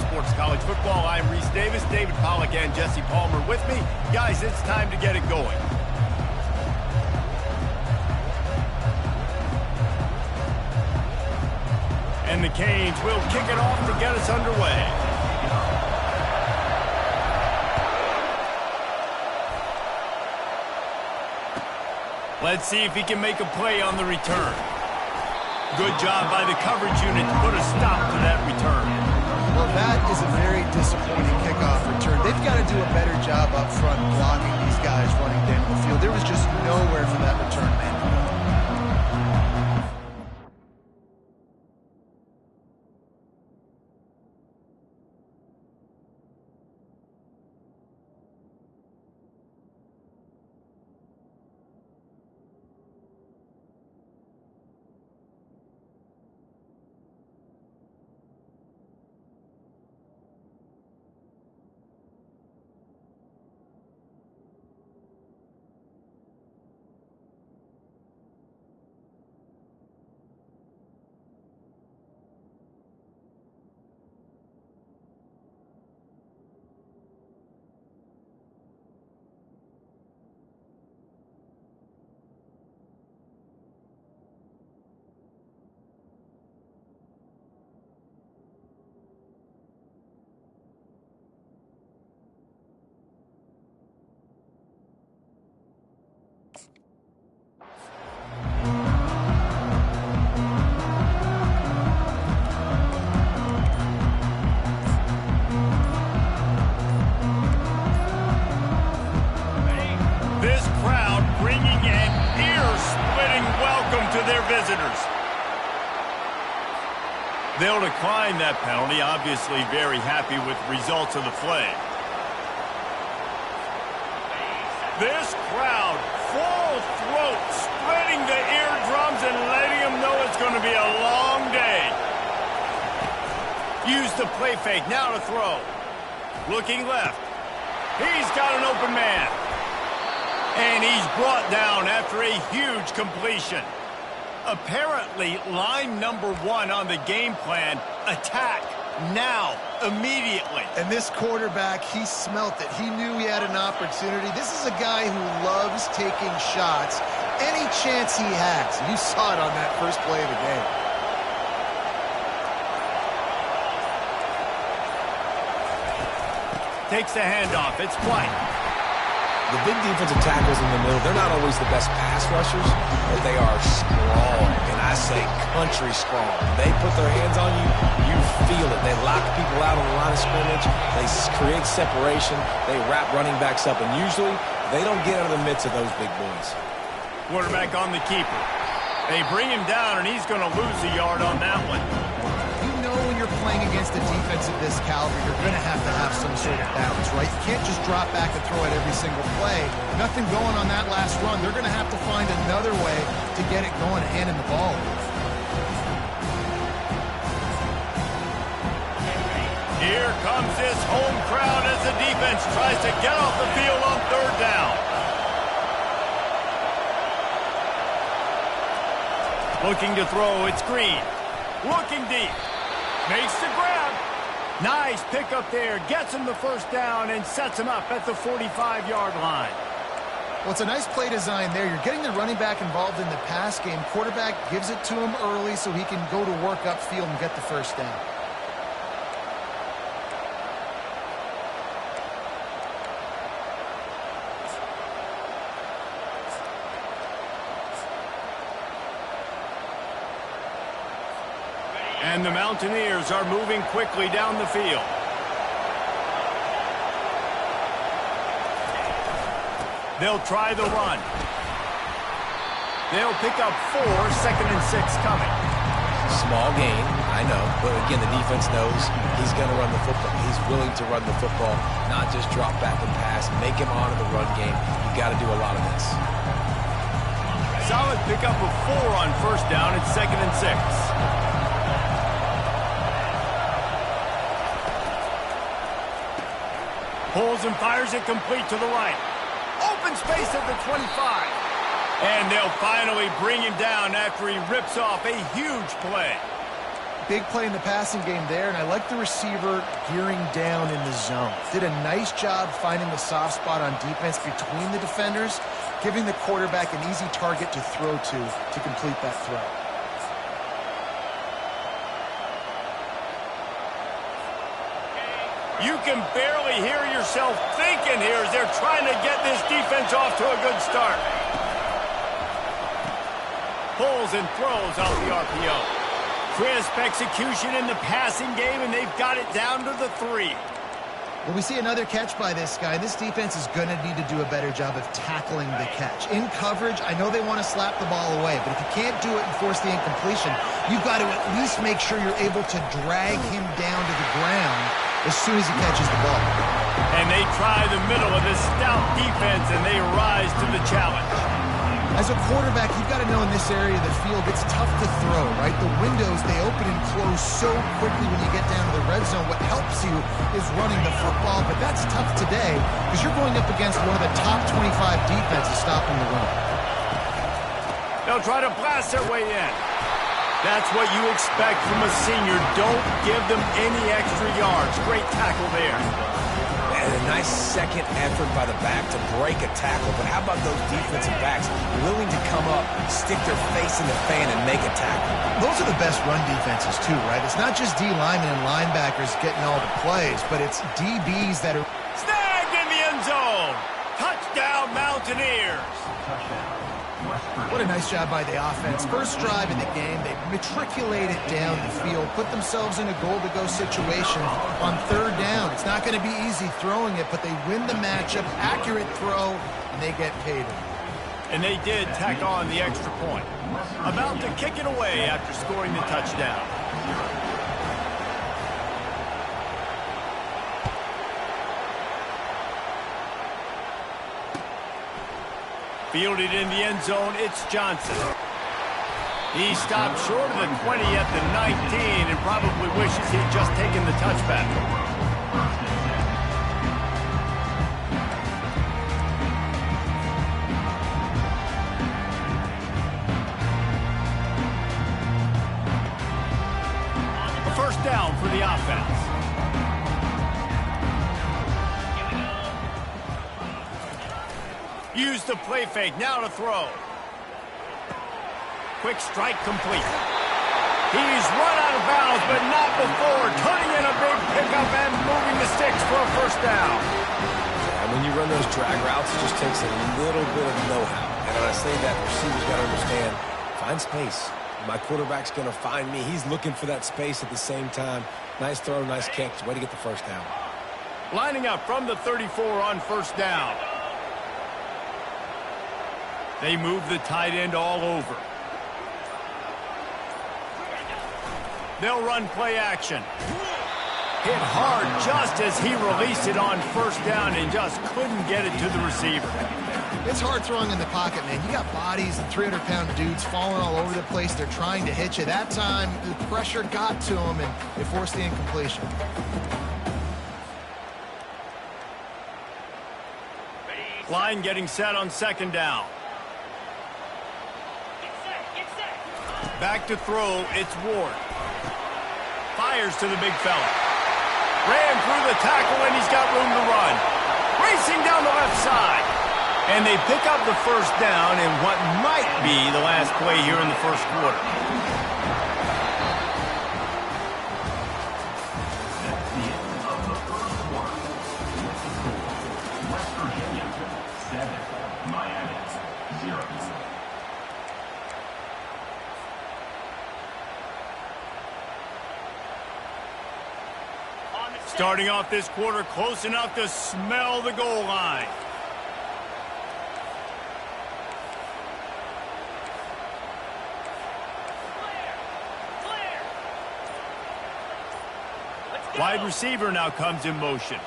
Sports College Football. I'm Reese Davis, David Pollack, and Jesse Palmer with me. Guys, it's time to get it going. And the Canes will kick it off to get us underway. Let's see if he can make a play on the return. Good job by the coverage unit to put a stop to that return. Well, that is a very disappointing kickoff return. They've got to do a better job up front blocking these guys running down the field. There was just nowhere for that return man to go. Visitors. They'll decline that penalty, obviously very happy with the results of the play. This crowd, full throat, spreading the eardrums and letting them know it's going to be a long day. Use the play fake, now to throw. Looking left. He's got an open man. And he's brought down after a huge completion. Apparently, line number one on the game plan, attack, now, immediately. And this quarterback, he smelt it. He knew he had an opportunity. This is a guy who loves taking shots any chance he has. You saw it on that first play of the game. Takes the handoff. It's White. The big defensive tackles in the middle, they're not always the best pass rushers, but they are strong, and I say country strong. They put their hands on you, you feel it. They lock people out on the line of scrimmage. They create separation. They wrap running backs up, and usually they don't get out of the midst of those big boys. Quarterback on the keeper. They bring him down, and he's going to lose a yard on that one. You know when you're playing against a defense of this caliber, you're going to have some sort of balance, right? You can't just drop back and throw it every single play. Nothing going on that last run. They're going to have to find another way to get it going and handing the ball. Here comes this home crowd as the defense tries to get off the field on third down. Looking to throw, it's Green. Looking deep. Makes the grab. Nice pickup there. Gets him the first down and sets him up at the 45-yard line. Well, it's a nice play design there. You're getting the running back involved in the pass game. Quarterback gives it to him early so he can go to work upfield and get the first down. And the Mountaineers are moving quickly down the field. They'll try the run. They'll pick up 4, 2nd and 6 coming. Small gain, I know, but again, the defense knows he's going to run the football. He's willing to run the football, not just drop back and pass, make him honor the run game. You got to do a lot of this. Solid pickup of 4 on first down. It's 2nd and 6. Pulls and fires it complete to the right. Open space at the 25. And they'll finally bring him down after he rips off a huge play. big play in the passing game there, and I like the receiver gearing down in the zone. Did a nice job finding the soft spot on defense between the defenders, giving the quarterback an easy target to throw to complete that throw. You can barely hear yourself thinking here as they're trying to get this defense off to a good start. Pulls and throws out the RPO. Crisp execution in the passing game, and they've got it down to the 3. Well, we see another catch by this guy. This defense is going to need to do a better job of tackling the catch. In coverage, I know they want to slap the ball away, but if you can't do it and force the incompletion, you've got to at least make sure you're able to drag him down to the ground as soon as he catches the ball. And they try the middle of this stout defense, and they rise to the challenge. As a quarterback, you've got to know in this area of the field, it's tough to throw, right? The windows, they open and close so quickly when you get down to the red zone. What helps you is running the football, but that's tough today because you're going up against one of the top 25 defenses stopping the run. They'll try to blast their way in. That's what you expect from a senior. Don't give them any extra yards. Great tackle there. And a nice second effort by the back to break a tackle. But how about those defensive backs willing to come up, stick their face in the fan, and make a tackle? Those are the best run defenses, too, right? It's not just D linemen and linebackers getting all the plays, but it's DBs that are... Snagged in the end zone. Touchdown, Mountaineers. What a nice job by the offense. First drive in the game, they matriculated down the field, put themselves in a goal-to-go situation on third down. It's not going to be easy throwing it, but they win the matchup, accurate throw, and they get paid. And they did tack on the extra point. About to kick it away after scoring the touchdown. Fielded in the end zone, it's Johnson. He stopped short of the 20 at the 19 and probably wishes he'd just taken the touchback. A first down for the offense. Use the play fake, now to throw. Quick strike complete. He's run out of bounds, but not before. Turning in a big pickup and moving the sticks for a first down. And when you run those drag routes, it just takes a little bit of know-how. And when I say that, receivers got to understand, find space. My quarterback's going to find me. He's looking for that space at the same time. Nice throw, nice catch. Way to get the first down. Lining up from the 34 on first down. They move the tight end all over. They'll run play action. Hit hard just as he released it on first down and just couldn't get it to the receiver. It's hard throwing in the pocket, man. You got bodies and 300-pound dudes falling all over the place. They're trying to hit you. That time, the pressure got to them, and they forced the incompletion. Line getting set on second down. Back to throw, it's Ward. Fires to the big fella. Ran through the tackle and he's got room to run. Racing down the left side. And they pick up the first down in what might be the last play here in the first quarter. West Virginia 7, Miami 0. Starting off this quarter close enough to smell the goal line. Wide receiver now comes in motion.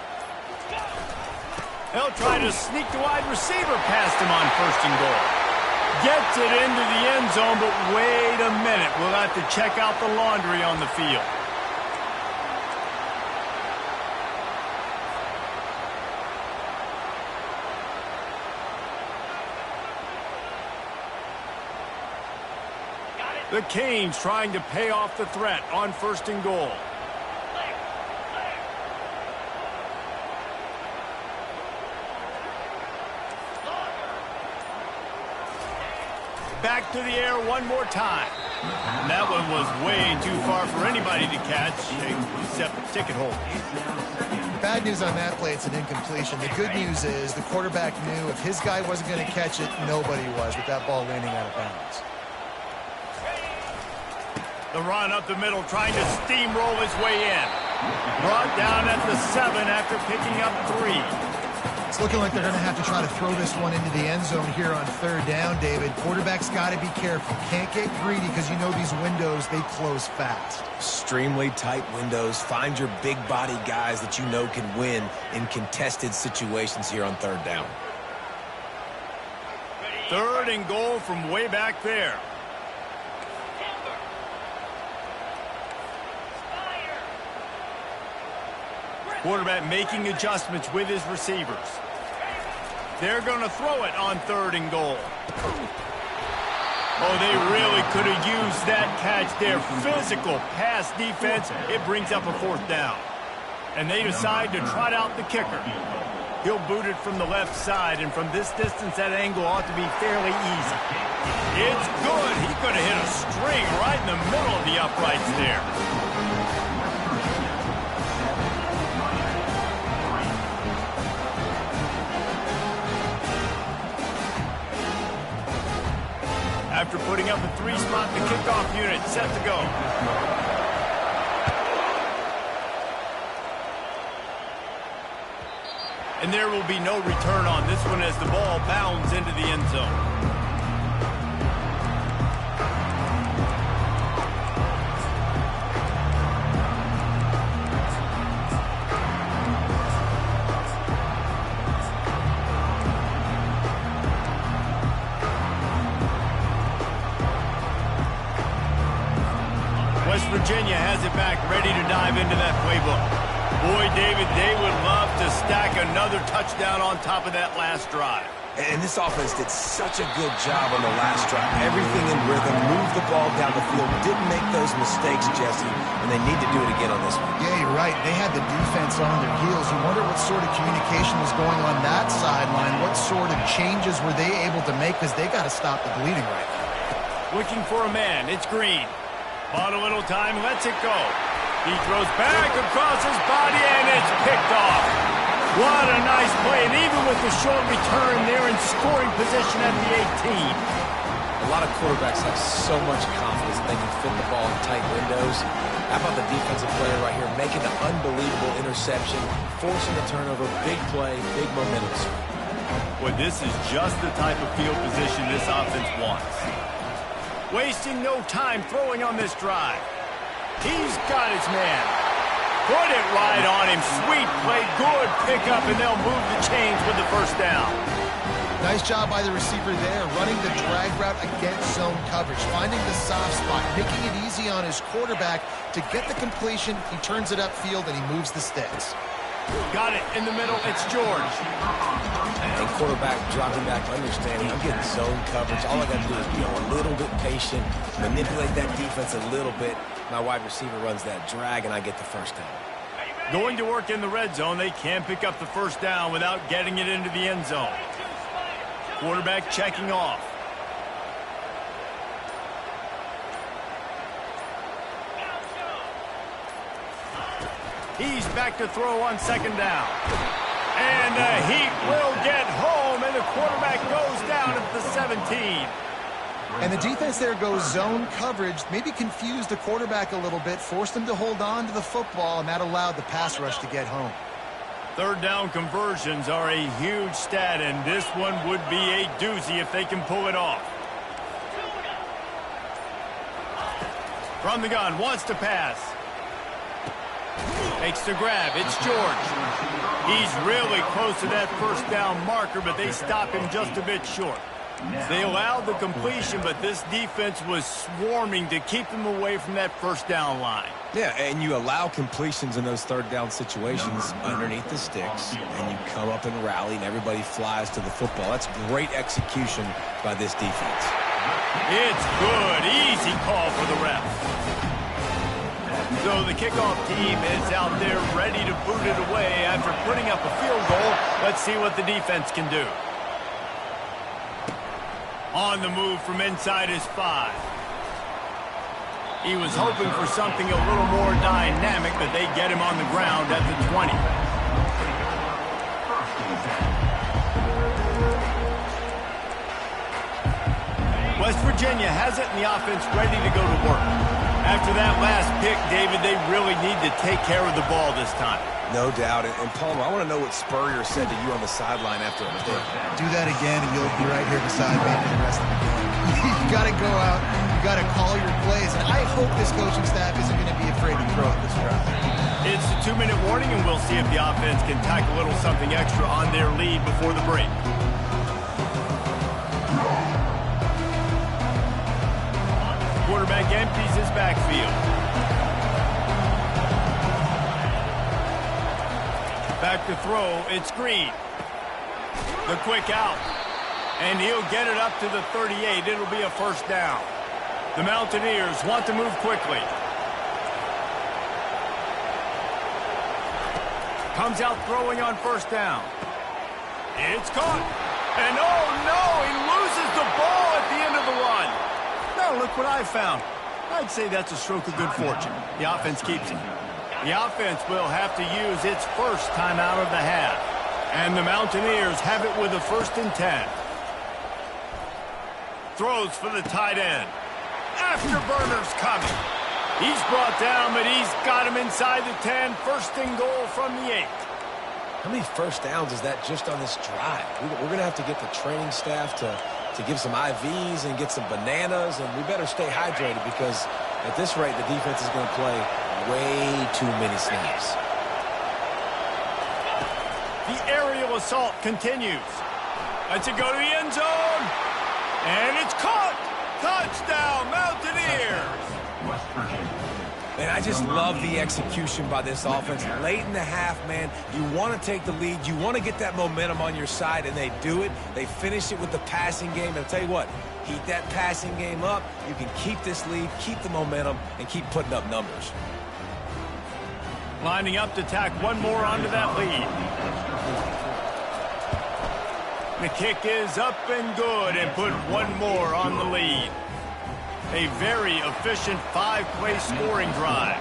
They'll try to sneak the wide receiver past him on first and goal. Gets it into the end zone, but wait a minute. We'll have to check out the laundry on the field. The Canes trying to pay off the threat on 1st and goal. Back to the air one more time. And that one was way too far for anybody to catch, except ticket holders. Bad news on that play, it's an incompletion. The good news is the quarterback knew if his guy wasn't going to catch it, nobody was with that ball landing out of bounds. The run up the middle, trying to steamroll his way in. Brought down at the 7 after picking up 3. It's looking like they're going to have to try to throw this one into the end zone here on 3rd down, David. Quarterback's got to be careful. Can't get greedy because you know these windows, they close fast. Extremely tight windows. Find your big body guys that you know can win in contested situations here on 3rd down. 3rd and goal from way back there. Quarterback making adjustments with his receivers. They're going to throw it on 3rd and goal. Oh, they really could have used that catch there. Physical pass defense. It brings up a 4th down. And they decide to trot out the kicker. He'll boot it from the left side, and from this distance, that angle ought to be fairly easy. It's good. He could have hit a string right in the middle of the uprights there. After putting up a 3-spot, the kickoff unit set to go. And there will be no return on this one as the ball bounds into the end zone. West Virginia has it back, ready to dive into that playbook. Boy, David, they would love to stack another touchdown on top of that last drive. And this offense did such a good job on the last drive. Everything in rhythm, moved the ball down the field, didn't make those mistakes, Jesse, and they need to do it again on this one. Yeah, you're right. They had the defense on their heels. You wonder what sort of communication was going on that sideline. What sort of changes were they able to make, because they got to stop the bleeding right now. Looking for a man. It's Green. Bought a little time, lets it go. He throws back across his body, and it's picked off. What a nice play, and even with the short return, they're in scoring position at the 18. A lot of quarterbacks have so much confidence that they can fit the ball in tight windows. How about the defensive player right here making an unbelievable interception, forcing a turnover, big play, big momentum. Boy, this is just the type of field position this offense wants. Wasting no time throwing on this drive. He's got his man. Put it right on him. Sweet play, good pickup, and they'll move the chains with the 1st down. Nice job by the receiver there, running the drag route against zone coverage, finding the soft spot, making it easy on his quarterback to get the completion. He turns it upfield, and he moves the sticks. Got it in the middle. It's George. And quarterback dropping back, understanding I'm getting zone coverage. All I got to do is be a little bit patient, manipulate that defense a little bit. My wide receiver runs that drag, and I get the 1st down. Going to work in the red zone. They can't pick up the 1st down without getting it into the end zone. Quarterback checking off. He's back to throw on 2nd down. And the Heat will get home, and the quarterback goes down at the 17. And the defense there goes zone coverage, maybe confused the quarterback a little bit, forced him to hold on to the football, and that allowed the pass rush to get home. 3rd down conversions are a huge stat, and this one would be a doozy if they can pull it off. From the gun, wants to pass. Makes the grab. It's George. He's really close to that 1st down marker, but they stop him just a bit short. They allowed the completion, but this defense was swarming to keep them away from that 1st down line. Yeah, and you allow completions in those 3rd down situations underneath the sticks, and you come up and rally, and everybody flies to the football. That's great execution by this defense. It's good. Easy call for the ref. So the kickoff team is out there ready to boot it away after putting up a field goal. Let's see what the defense can do. On the move from inside his 5. He was hoping for something a little more dynamic, but they get him on the ground at the 20. West Virginia has it, and the offense ready to go to work. After that last pick, David, they really need to take care of the ball this time. No doubt. And Palmer, I want to know what Spurrier said to you on the sideline after a pick. Do that again, and you'll be right here beside me for the rest of the game. You got to go out. You got to call your plays. And I hope this coaching staff isn't going to be afraid to throw at this drive. It's the 2-minute warning, and we'll see if the offense can tack a little something extra on their lead before the break. Quarterback empties his backfield. Back to throw, it's Green. The quick out. And he'll get it up to the 38. It'll be a first down. The Mountaineers want to move quickly. Comes out throwing on first down. It's caught. And oh no, he loses the ball at the end of the run. Now look what I found. I'd say that's a stroke of good fortune. The offense keeps it. The offense will have to use its first timeout of the half. And the Mountaineers have it with a 1st and 10. Throws for the tight end. Afterburner's coming. He's brought down, but he's got him inside the 10. 1st and goal from the 8. How many first downs is that just on this drive? We're going to have to get the training staff to give some IVs and get some bananas, and we better stay hydrated because at this rate, the defense is going to play way too many snaps. The aerial assault continues. Lets it go to the end zone. And it's caught. Touchdown, Mountaineers. West Virginia. Man, I just love the execution by this offense. Late in the half, man, you want to take the lead. You want to get that momentum on your side, and they do it. They finish it with the passing game. And I'll tell you what, heat that passing game up. You can keep this lead, keep the momentum, and keep putting up numbers. Lining up to tack one more onto that lead. The kick is up and good and put one more on the lead. A very efficient 5-play scoring drive.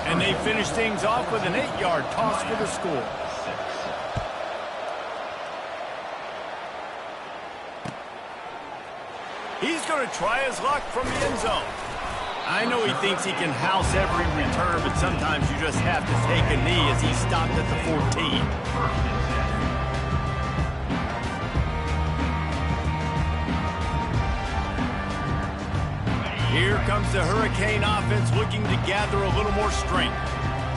And they finish things off with an 8-yard toss for the score. He's going to try his luck from the end zone. I know he thinks he can house every return, but sometimes you just have to take a knee as he stopped at the 14. Here comes the Hurricane offense looking to gather a little more strength.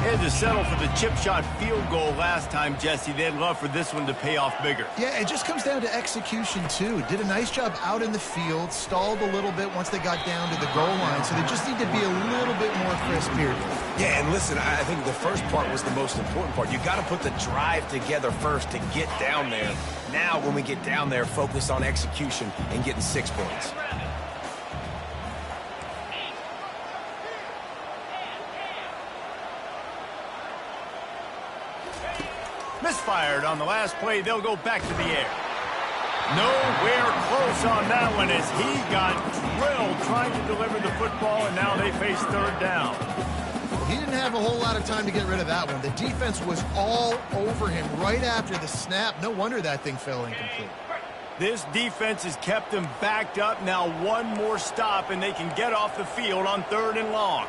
They had to settle for the chip shot field goal last time, Jesse. They'd love for this one to pay off bigger. Yeah, it just comes down to execution, too. Did a nice job out in the field, stalled a little bit once they got down to the goal line, so they just need to be a little bit more crisp here. Yeah, and listen, I think the first part was the most important part. You got to put the drive together first to get down there. Now, when we get down there, focus on execution and getting 6 points. Misfired on the last play. They'll go back to the air. Nowhere close on that one as he got drilled trying to deliver the football, and now they face 3rd down. He didn't have a whole lot of time to get rid of that one. The defense was all over him right after the snap. No wonder that thing fell incomplete. This defense has kept them backed up. Now one more stop, and they can get off the field on 3rd and long.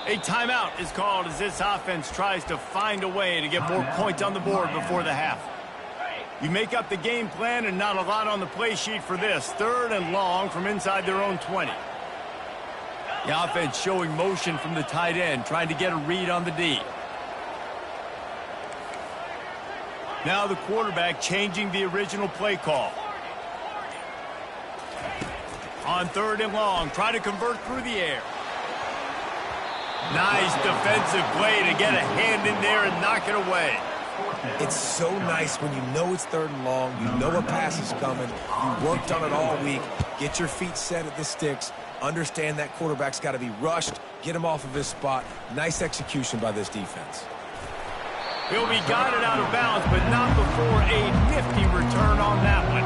A timeout is called as this offense tries to find a way to get more points on the board before the half. You make up the game plan and not a lot on the play sheet for this. 3rd and long from inside their own 20. The offense showing motion from the tight end, trying to get a read on the D. Now the quarterback changing the original play call. On 3rd and long, trying to convert through the air. Nice defensive play to get a hand in there and knock it away. It's so nice when you know it's 3rd and long, you know a pass is coming, you worked on it all week, get your feet set at the sticks, understand that quarterback's got to be rushed, get him off of his spot. Nice execution by this defense. He'll be guided out of bounds, but not before a nifty return on that one.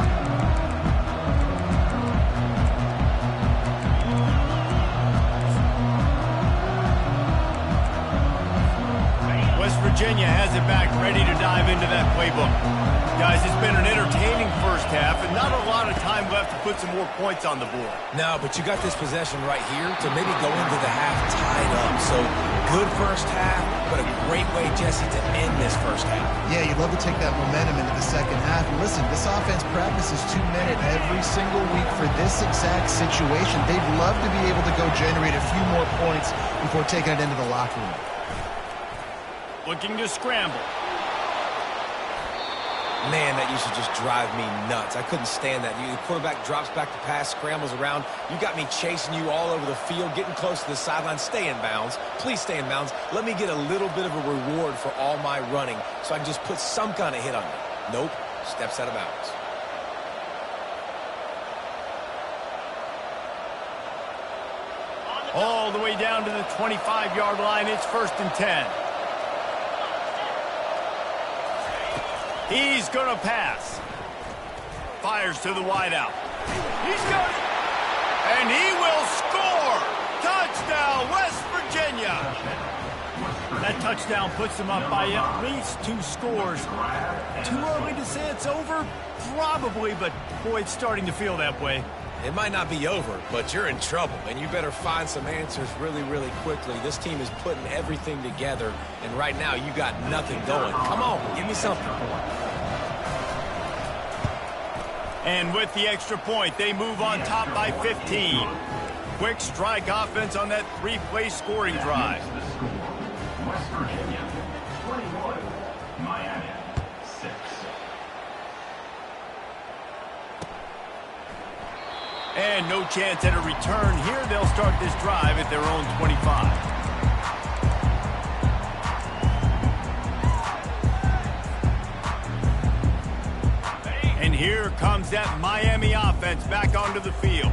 West Virginia has it back, ready to dive into that playbook. Guys, it's been an entertaining first half and not a lot of time left to put some more points on the board. No, but you got this possession right here to maybe go into the half tied up. So good first half, but a great way, Jesse, to end this first half. Yeah, you'd love to take that momentum into the second half. And listen, this offense practices 2-minute every single week for this exact situation. They'd love to be able to go generate a few more points before taking it into the locker room. Looking to scramble. Man, that used to just drive me nuts. I couldn't stand that. The quarterback drops back to pass, scrambles around. You got me chasing you all over the field, getting close to the sideline. Stay in bounds. Please stay in bounds. Let me get a little bit of a reward for all my running so I can just put some kind of hit on you. Nope. Steps out of bounds. All the way down to the 25-yard line. It's 1st and 10. He's going to pass. Fires to the wideout. He's got it. And he will score. Touchdown, West Virginia. That touchdown puts them up by at least 2 scores. Too early to say it's over? Probably, but boy, it's starting to feel that way. It might not be over, but you're in trouble, and you better find some answers really, really quickly. This team is putting everything together, and right now you got nothing going. Come on, give me something. And with the extra point, they move on top by 15. Quick strike offense on that 3-play scoring drive. West Virginia, 21. Miami, 6. And no chance at a return here. They'll start this drive at their own 25. And here comes that Miami offense back onto the field.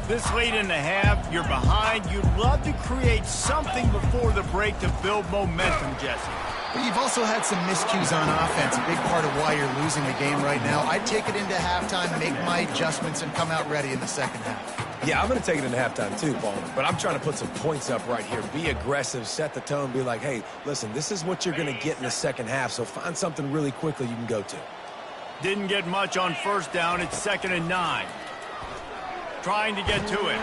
This late in the half, you're behind. You'd love to create something before the break to build momentum, Jesse. But you've also had some miscues on offense, a big part of why you're losing the game right now. I'd take it into halftime, make my adjustments, and come out ready in the second half. Yeah, I'm going to take it into halftime too, Paul. But I'm trying to put some points up right here. Be aggressive, set the tone, be like, hey, listen, this is what you're going to get in the second half, so find something really quickly you can go to. Didn't get much on first down. It's 2nd and 9. Trying to get to it.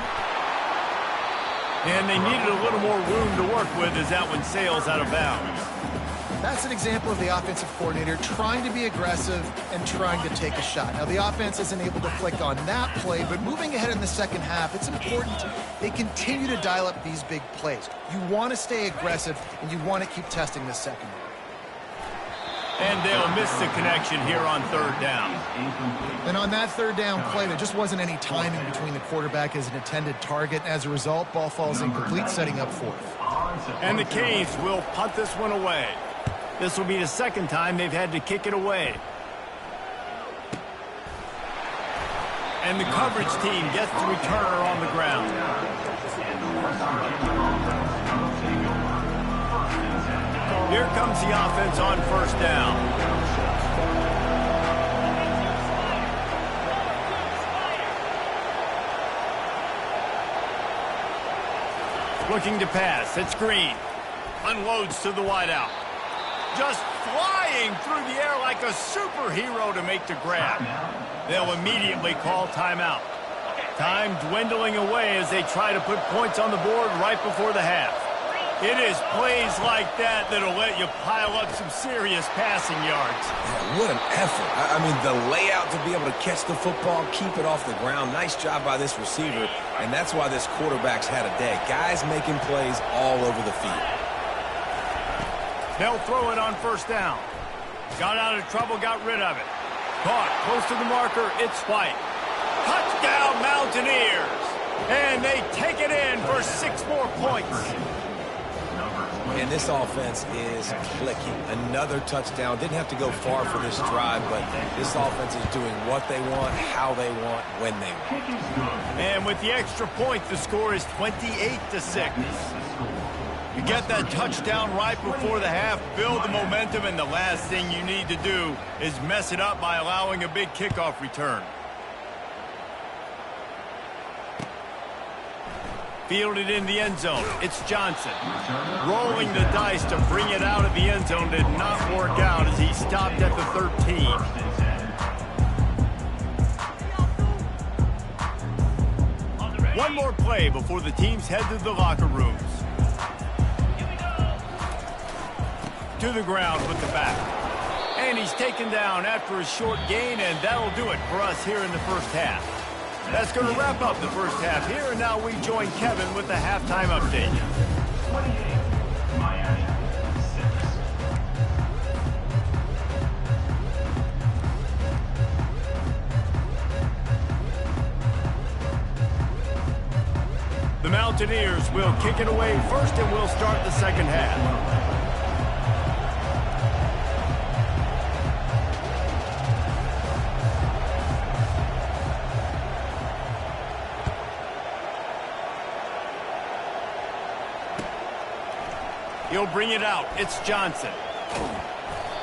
And they needed a little more room to work with as that one sails out of bounds. That's an example of the offensive coordinator trying to be aggressive and trying to take a shot. Now, the offense isn't able to click on that play, but moving ahead in the second half, it's important they continue to dial up these big plays. You want to stay aggressive, and you want to keep testing the secondary. And they'll miss the connection here on 3rd down. And on that 3rd down play, there just wasn't any timing between the quarterback as an intended target. As a result, ball falls incomplete, setting up 4th. And the Canes will punt this one away. This will be the 2nd time they've had to kick it away. And the coverage team gets the returner on the ground. Here comes the offense on 1st down. Looking to pass. It's Green. Unloads to the wideout. Just flying through the air like a superhero to make the grab. They'll immediately call timeout. Time dwindling away as they try to put points on the board right before the half. It is plays like that that'll let you pile up some serious passing yards. Yeah, what an effort. I mean, the layout to be able to catch the football, keep it off the ground. Nice job by this receiver, and that's why this quarterback's had a day. Guys making plays all over the field. They'll throw it on 1st down. Got out of trouble, got rid of it. Caught close to the marker, it's White. Touchdown, Mountaineers! And they take it in for 6 more points. And And this offense is clicking. Another touchdown. Didn't have to go far for this drive, but this offense is doing what they want, how they want, when they want. And with the extra point, the score is 28-6. You get that touchdown right before the half, build the momentum, and the last thing you need to do is mess it up by allowing a big kickoff return. Fielded in the end zone. It's Johnson. Rolling the dice to bring it out of the end zone did not work out as he stopped at the 13. One more play before the teams head to the locker rooms. To the ground with the back. And he's taken down after a short gain, and that'll do it for us here in the first half. That's going to wrap up the first half here, and now we join Kevin with the halftime update. 28, Miami 6. The Mountaineers will kick it away first, and we'll start the second half. He'll bring it out. It's Johnson.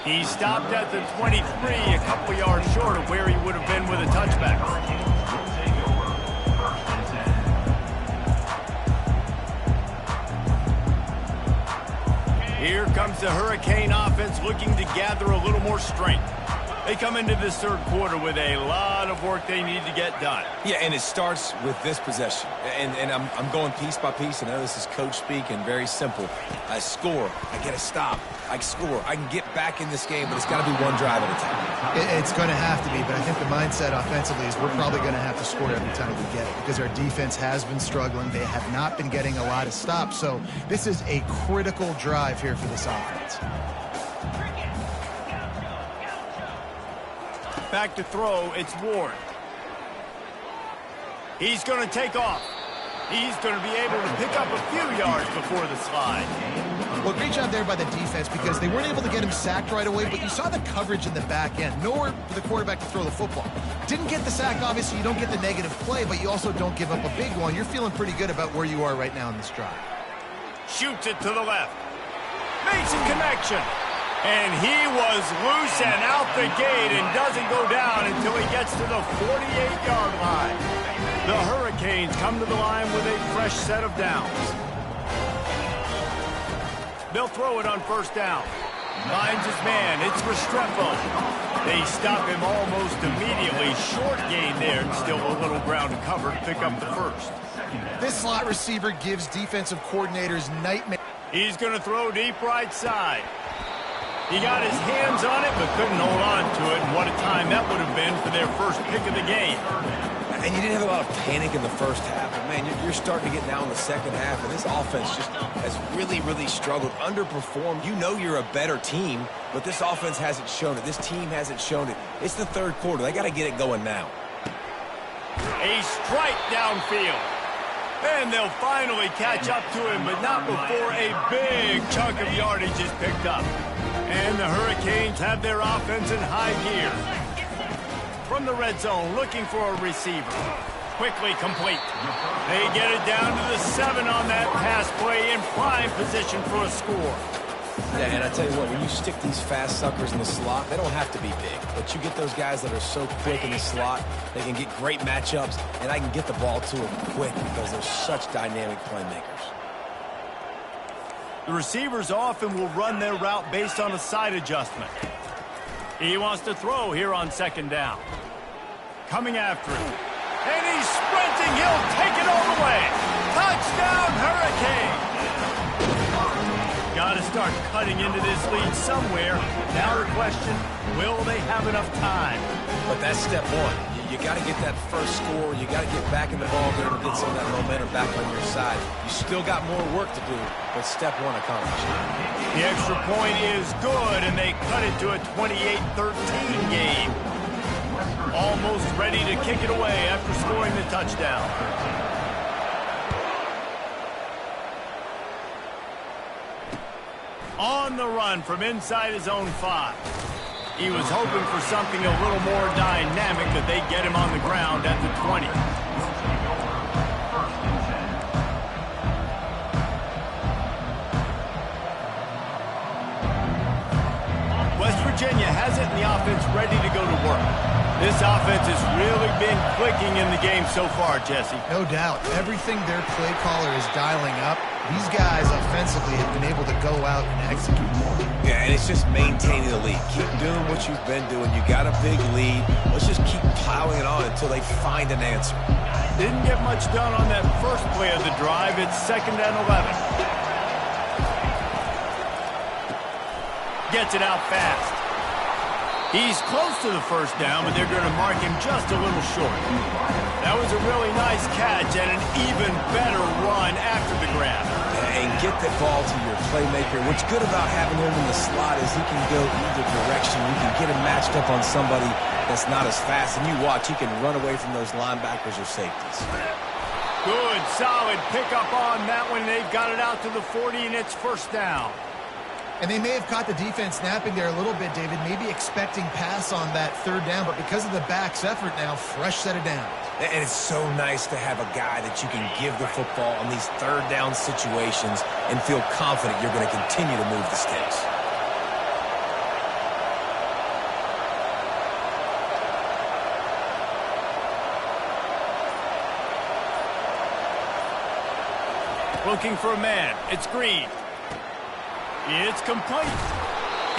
He stopped at the 23, a couple yards short of where he would have been with a touchback. Here comes the Hurricane offense looking to gather a little more strength. They come into this third quarter with a lot of work they need to get done. Yeah, and it starts with this possession. And I'm going piece by piece. I know this is coach speak and very simple. I score. I get a stop. I score. I can get back in this game, but it's got to be one drive at a time. It's going to have to be, but I think the mindset offensively is we're probably going to have to score every time we get it because our defense has been struggling. They have not been getting a lot of stops. So this is a critical drive here for this offense. Back to throw, it's Ward. He's going to take off. He's going to be able to pick up a few yards before the slide. Well, great job there by the defense because they weren't able to get him sacked right away, but you saw the coverage in the back end. Nowhere for the quarterback to throw the football. Didn't get the sack, obviously. You don't get the negative play, but you also don't give up a big one. You're feeling pretty good about where you are right now in this drive. Shoots it to the left. Makes a connection. And he was loose and out the gate and doesn't go down until he gets to the 48-yard line. The Hurricanes come to the line with a fresh set of downs. They'll throw it on first down. Finds his man. It's Restrepo. They stop him almost immediately. Short gain there. Still a little ground to cover to pick up the first. This slot receiver gives defensive coordinators nightmare. He's going to throw deep right side. He got his hands on it, but couldn't hold on to it. And what a time that would have been for their first pick of the game. And you didn't have a lot of panic in the first half. But, man, you're starting to get down in the second half, and this offense just has really, really struggled, underperformed. You know you're a better team, but this offense hasn't shown it. This team hasn't shown it. It's the third quarter. They got to get it going now. A strike downfield. And they'll finally catch up to him, but not before a big chunk of yardage is picked up. And the Hurricanes have their offense in high gear. From the red zone, looking for a receiver. Quickly complete. They get it down to the 7 on that pass play in prime position for a score. Yeah, and I tell you what, when you stick these fast suckers in the slot, they don't have to be big. But you get those guys that are so quick in the slot, they can get great matchups, and I can get the ball to them quick because they're such dynamic playmakers. The receivers often will run their route based on a side adjustment. He wants to throw here on second down. Coming after him. And he's sprinting. He'll take it all the way. Touchdown, Hurricane! Got to start cutting into this lead somewhere. Now the question, will they have enough time? But that's step one. You got to get that first score. You got to get back in the ball game and get some of that momentum back on your side. You still got more work to do, but step one accomplished. The extra point is good, and they cut it to a 28-13 game. Almost ready to kick it away after scoring the touchdown. On the run from inside his own 5. He was hoping for something a little more dynamic, that they'd get him on the ground at the 20. West Virginia has it in the offense ready to go to work. This offense has really been clicking in the game so far, Jesse. No doubt. Everything their play caller is dialing up, these guys offensively have been able to go out and execute more. Yeah, and it's just maintaining the lead. Keep doing what you've been doing. You got a big lead. Let's just keep piling it on until they find an answer. Didn't get much done on that first play of the drive. It's 2nd and 11. Gets it out fast. He's close to the first down, but they're going to mark him just a little short. That was a really nice catch and an even better run after the grab. And get the ball to your playmaker. What's good about having him in the slot is he can go either direction. You can get him matched up on somebody that's not as fast. And you watch, he can run away from those linebackers or safeties. Good, solid pickup on that one. They've got it out to the 40, and it's 1st down. And they may have caught the defense napping there a little bit, David, maybe expecting pass on that 3rd down, but because of the back's effort now, fresh set of downs. And it's so nice to have a guy that you can give the football on these 3rd down situations and feel confident you're going to continue to move the sticks. Looking for a man. It's Green. It's complete.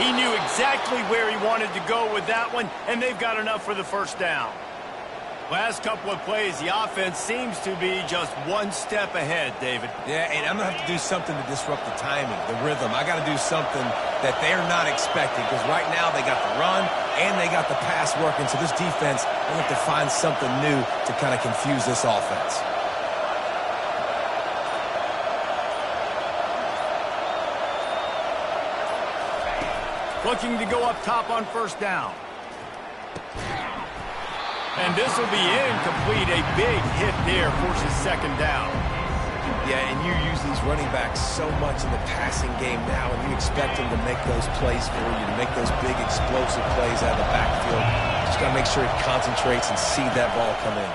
He knew exactly where he wanted to go with that one, and they've got enough for the 1st down. Last couple of plays, the offense seems to be just one step ahead, David. Yeah, and I'm going to have to do something to disrupt the timing, the rhythm. I got to do something that they're not expecting, because right now they got the run and they got the pass working. So this defense, they have to find something new to kind of confuse this offense. Looking to go up top on 1st down. And this will be incomplete. A big hit there forces 2nd down. Yeah, and you use these running backs so much in the passing game now, and you expect them to make those plays for you, to make those big explosive plays out of the backfield. Just got to make sure he concentrates and see that ball come in.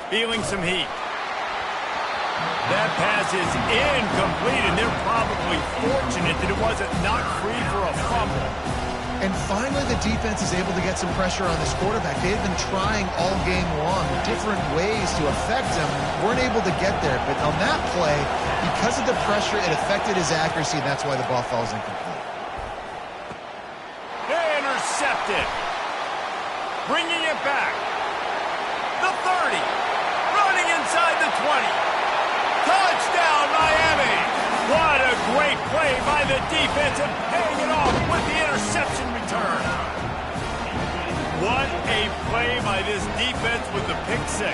Feeling some heat. That pass is incomplete, and they're probably fortunate that it wasn't knocked free for a fumble. And finally, the defense is able to get some pressure on this quarterback. They've been trying all game long different ways to affect him. Weren't able to get there, but on that play, because of the pressure, it affected his accuracy, and that's why the ball falls incomplete. Intercepted. Bringing it back. The 30. Running inside the 20. Touchdown, Miami! What a great play by the defense, and paying it off with the interception return. What a play by this defense with the pick 6.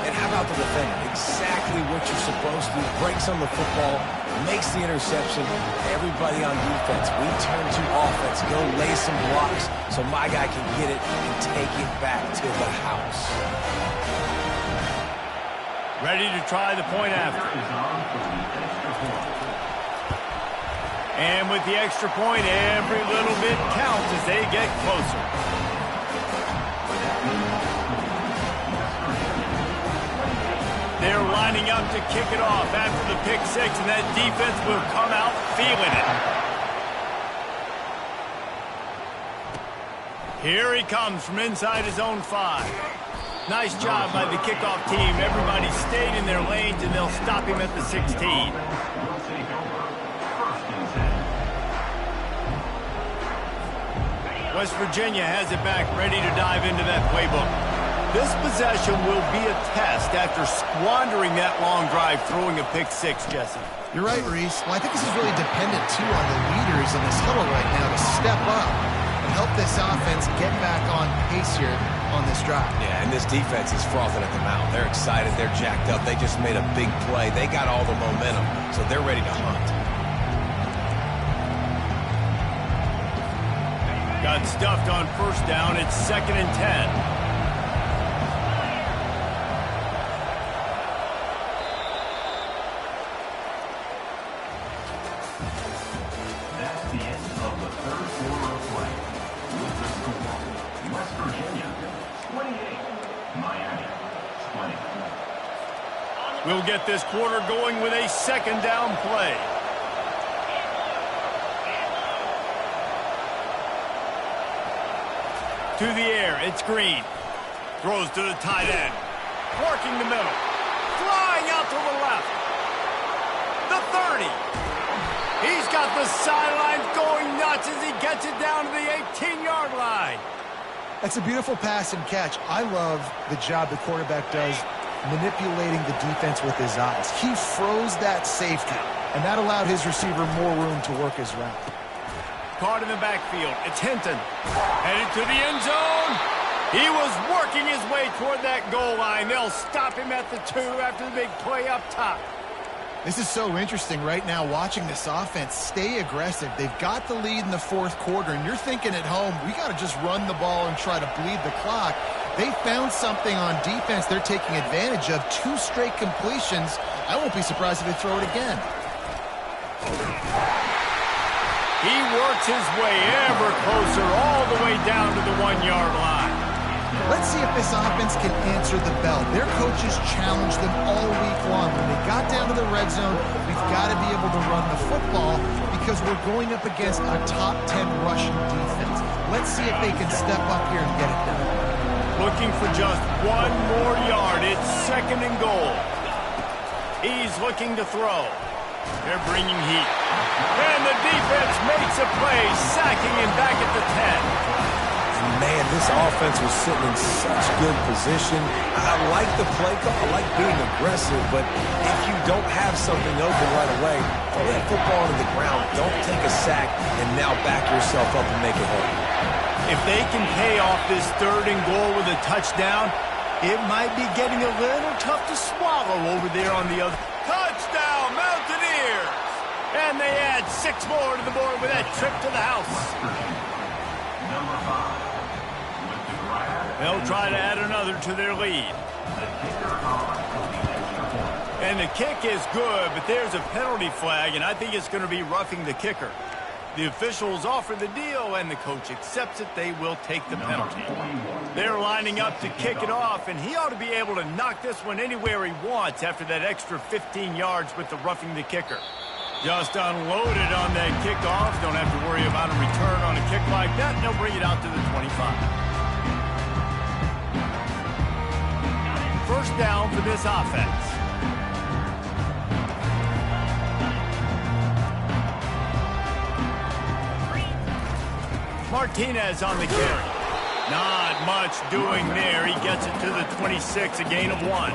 And how about the defender? Exactly what you're supposed to do. Breaks on the football, makes the interception. Everybody on defense, we turn to offense. Go lay some blocks so my guy can get it and take it back to the house. Ready to try the point after. And with the extra point, every little bit counts as they get closer. They're lining up to kick it off after the pick 6, and that defense will come out feeling it. Here he comes from inside his own 5. Nice job by the kickoff team. Everybody stayed in their lanes, and they'll stop him at the 16. West Virginia has it back, ready to dive into that playbook. This possession will be a test after squandering that long drive, throwing a pick 6, Jesse. You're right, Reese. Well, I think this is really dependent, too, on the leaders in this huddle right now to step up and help this offense get back on pace here on this drive. Yeah, and this defense is frothing at the mouth. They're excited. They're jacked up. They just made a big play. They got all the momentum, so they're ready to hunt. Got stuffed on 1st down. It's 2nd and 10. That's the end of the third quarter of play. With the score, West Virginia 28, Miami 20. We'll get this quarter going with a second down play. To the air, it's Green. Throws to the tight end. Working the middle. Flying out to the left. The 30. He's got the sidelines going nuts as he gets it down to the 18-yard line. That's a beautiful pass and catch. I love the job the quarterback does manipulating the defense with his eyes. He froze that safety, and that allowed his receiver more room to work his route. Caught in the backfield. It's Hinton. Headed to the end zone. He was working his way toward that goal line. They'll stop him at the 2 after the big play up top. This is so interesting right now, watching this offense stay aggressive. They've got the lead in the fourth quarter, and you're thinking at home, we got to just run the ball and try to bleed the clock. They found something on defense they're taking advantage of. 2 straight completions. I won't be surprised if they throw it again. He works his way ever closer all the way down to the 1-yard line. Let's see if this offense can answer the bell. Their coaches challenged them all week long. When they got down to the red zone, we've got to be able to run the football because we're going up against a top 10 rushing defense. Let's see if they can step up here and get it done. Looking for just 1 more yard. It's second and goal. He's looking to throw. They're bringing heat. And the defense makes a play, sacking him back at the 10. Man, this offense was sitting in such good position. I like the play call. I like being aggressive, but if you don't have something open right away, throw that football into the ground. Don't take a sack and now back yourself up and make it home. If they can pay off this third and goal with a touchdown, it might be getting a little tough to swallow over there on the other. Touchdown, Mountaineers! And they add 6 more to the board with that trip to the house. Number 5. With the grab. They'll try to add another to their lead. The kicker on for the extra point. And the kick is good, but there's a penalty flag, and I think it's going to be roughing the kicker. The officials offer the deal, and the coach accepts it. They will take the penalty. They're lining up to kick it off, and he ought to be able to knock this one anywhere he wants after that extra 15 yards with the roughing the kicker. Just unloaded on that kickoff. Don't have to worry about a return on a kick like that. And they'll bring it out to the 25. First down for this offense. Martinez on the carry. Not much doing there. He gets it to the 26, a gain of 1.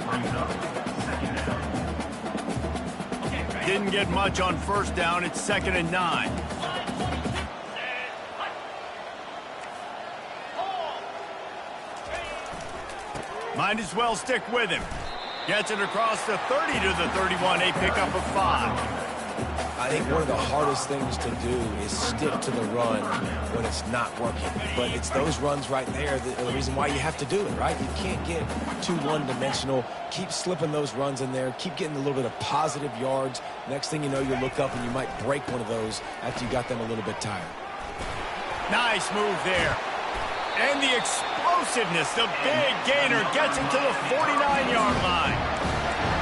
Brings up second down. Didn't get much on first down. It's 2nd and 9. Might as well stick with him. Gets it across the 30 to the 31. A pickup of 5. I think one of the hardest things to do is stick to the run when it's not working. But it's those runs right there that are the reason why you have to do it, right? You can't get too one-dimensional. Keep slipping those runs in there. Keep getting a little bit of positive yards. Next thing you know, you look up and you might break one of those after you got them a little bit tired. Nice move there. And the explosiveness, the big gainer gets him to the 49-yard line.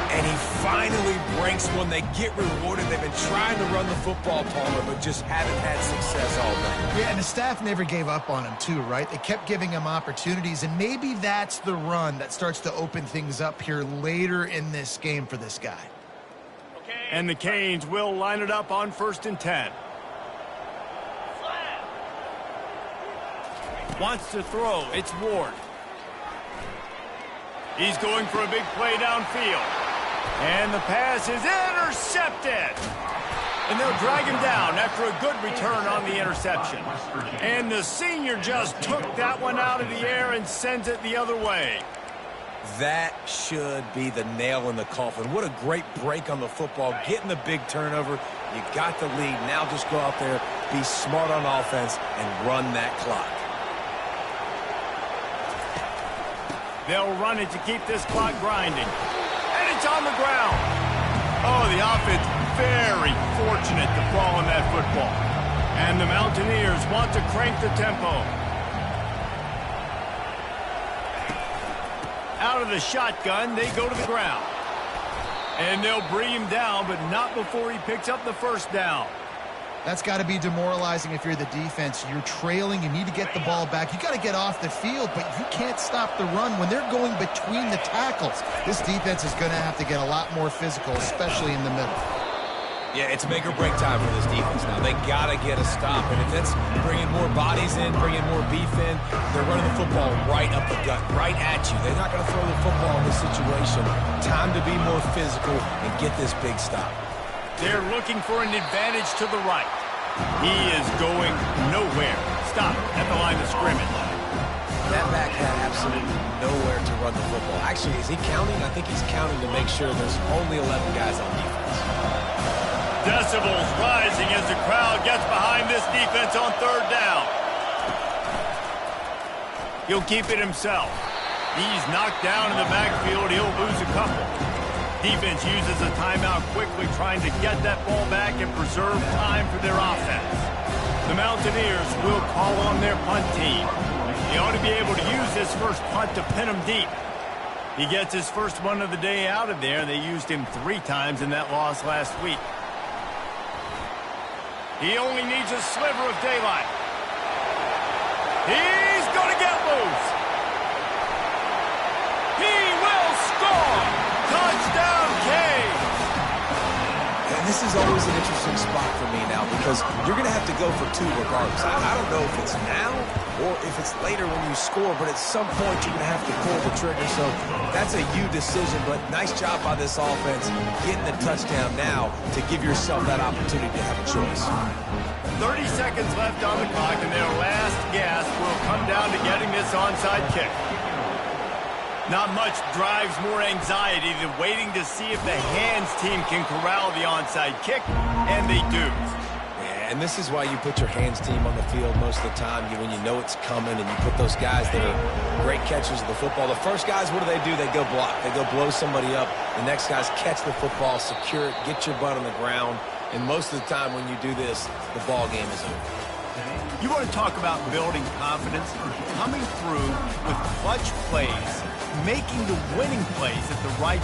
And he finally breaks one. They get rewarded. They've been trying to run the football, Palmer, but just haven't had success all day. Yeah, and the staff never gave up on him too, right? They kept giving him opportunities, and maybe that's the run that starts to open things up here later in this game for this guy. And the Canes will line it up on 1st and 10. Wants to throw. It's Ward. He's going for a big play downfield. And the pass is intercepted. And they'll drag him down after a good return on the interception. And the senior just took that one out of the air and sends it the other way. That should be the nail in the coffin. What a great break on the football. Getting the big turnover. You got the lead. Now just go out there, be smart on offense, and run that clock. They'll run it to keep this clock grinding. And it's on the ground. Oh, the offense very fortunate fortunate to fall on that football. And the Mountaineers want to crank the tempo. Out of the shotgun, they go to the ground. And they'll bring him down, but not before he picks up the first down. That's got to be demoralizing if you're the defense. You're trailing. You need to get the ball back. You got to get off the field, but you can't stop the run when they're going between the tackles. This defense is going to have to get a lot more physical, especially in the middle. Yeah, it's make or break time for this defense now. They got to get a stop, and if that's bringing more bodies in, bringing more beef in, they're running the football right up the gut, right at you. They're not going to throw the football in this situation. Time to be more physical and get this big stop. They're looking for an advantage to the right. He is going nowhere. Stop at the line of scrimmage. That back had absolutely nowhere to run the football. Actually, is he counting? I think he's counting to make sure there's only 11 guys on defense. Decibels rising as the crowd gets behind this defense on third down. He'll keep it himself. He's knocked down in the backfield. He'll lose a couple. Defense uses a timeout quickly, trying to get that ball back and preserve time for their offense. The Mountaineers will call on their punt team. He ought to be able to use this first punt to pin him deep. He gets his first one of the day out of there. They used him 3 times in that loss last week. He only needs a sliver of daylight. He's going to get loose. He will score. Touchdown, Canes. And this is always an interesting spot for me now because you're going to have to go for 2 regardless. I don't know if it's now or if it's later when you score, but at some point you're going to have to pull the trigger. So that's a you decision, but nice job by this offense getting the touchdown now to give yourself that opportunity to have a choice. 30 seconds left on the clock, and their last gasp will come down to getting this onside kick. Not much drives more anxiety than waiting to see if the hands team can corral the onside kick, and they do. Yeah, and this is why you put your hands team on the field most of the time when you know it's coming, and you put those guys that are great catchers of the football. The first guys, what do? They go block. They go blow somebody up. The next guys catch the football, secure it, get your butt on the ground, and most of the time when you do this, the ball game is over. You want to talk about building confidence? Coming through with clutch plays, making the winning plays at the right